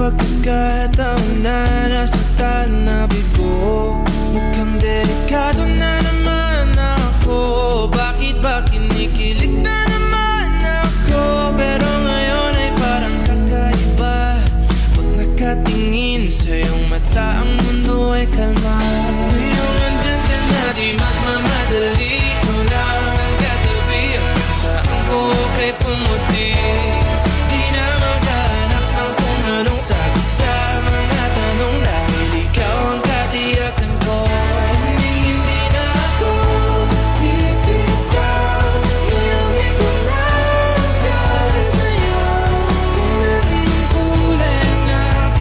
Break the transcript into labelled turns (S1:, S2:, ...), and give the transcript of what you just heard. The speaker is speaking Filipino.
S1: pagkakataon na nasaktan na bigo. Mukhang delikado na naman ako. Bakit ba kinikilig na naman ako? Pero ngayon ay parang kakaiba. Pag nakatingin sa iyong mata, ang mundo ay kalma.